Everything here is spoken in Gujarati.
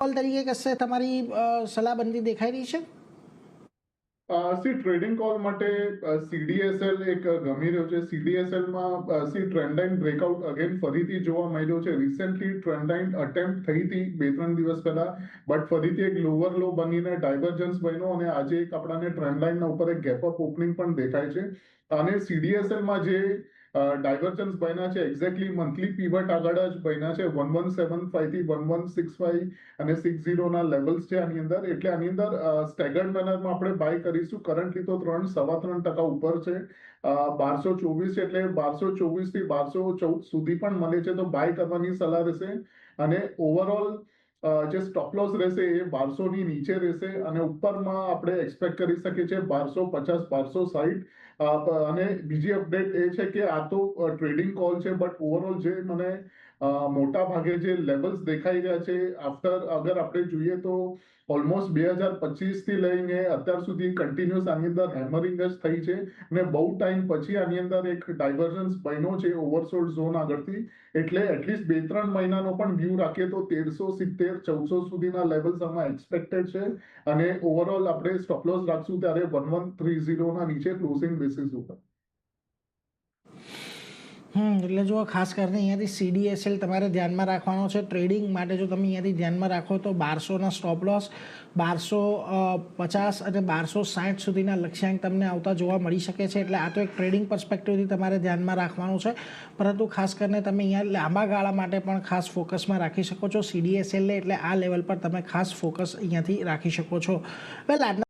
કોલ તરીકે કશે તમારી સલાહબંધી દેખાઈ રહી છે? ટ્રેડિંગ કોલ માટે સીડીએસએલ એક ગમી રહ્યો છે. સીડીએસએલમાં ટ્રેન્ડ લાઇન બ્રેકઆઉટ અગેન ફરીથી જોવા મળ્યો છે. રિસેન્ટલી ટ્રેન્ડ લાઇન અટેમ્પ્ટ થઈ હતી 2-3 દિવસ પહેલા, બટ ફરીથી એક લોઅર લો બનીને ડાયવર્જન્સ બન્યો અને આજે એક આપણને ટ્રેન્ડ લાઇનના ઉપર એક ગેપ અપ ઓપનિંગ પણ દેખાય છે. અને સીડીએસએલમાં જે ડાયવર્જન્સ બન્યા છે એક્ઝેક્ટલી મંથલી પીવટ આગળ જ બન્યા છે. 1175 થી 1165 અને 60 ના લેવલ્સ છે આની અંદર. એટલે આની અંદર સ્ટેગર્ડ મેનરમાં આપણે બાય કરીશું. કરન્ટલી તો 3.3% ઉપર છે. 1224 છે, એટલે 1224 થી 1214 સુધી પણ મળે છે તો બાય કરવાની સલાહ રહેશે. અને ઓવરઓલ જે સ્ટોપ લોસ રહેશે એ 1200 ની નીચે રહેશે અને ઉપરમાં આપણે એક્સપેક્ટ કરી શકીએ છીએ 1250 1260. અને બીજી અપડેટ એ છે કે આ તો ટ્રેડિંગ કોલ છે, બટ ઓવરઓલ જે મને મોટા ભાગે જે લેવલ્સ દેખાઈ રહ્યા છે આફ્ટર, અગર આપણે જોઈએ તો ઓલમોસ્ટ 2025 થી લઈને અત્યાર સુધી કન્ટિન્યુઅસ આની અંદર હેમરિંગ જ થઈ છે અને બહુ ટાઈમ પછી આની અંદર એક ડાયવર્જન્સ બન્યો છે ઓવરસોલ્ડ ઝોન આગળથી. એટલે એટલીસ્ટ 2-3 મહિનાનો પણ વ્યૂ રાખીએ તો 1370-1400 સુધીના લેવલ્સ આમાં એક્સપેક્ટેડ છે. અને ઓવરઓલ આપણે સ્ટોપ લોસ રાખશું ત્યારે 1130 ના નીચે ક્લોઝિંગ બેસિસ ઉપર. એટલે જો ખાસ કરીને અહીંયાથી સીડીએસએલ તમારે ધ્યાનમાં રાખવાનો છે ટ્રેડિંગ માટે. જો તમે અહીંયાથી ધ્યાનમાં રાખો તો 1200ના સ્ટોપ લોસ, 1250 અને 1260 સુધીના લક્ષ્યાંક તમને આવતા જોવા મળી શકે છે. એટલે આ તો એક ટ્રેડિંગ પર્સપેક્ટિવથી તમારે ધ્યાનમાં રાખવાનું છે. પરંતુ ખાસ કરીને તમે અહીંયા લાંબા ગાળા માટે પણ ખાસ ફોકસમાં રાખી શકો છો સીડીએસએલને. એટલે આ લેવલ પર તમે ખાસ ફોકસ અહીંયાથી રાખી શકો છો. વેલ, આજના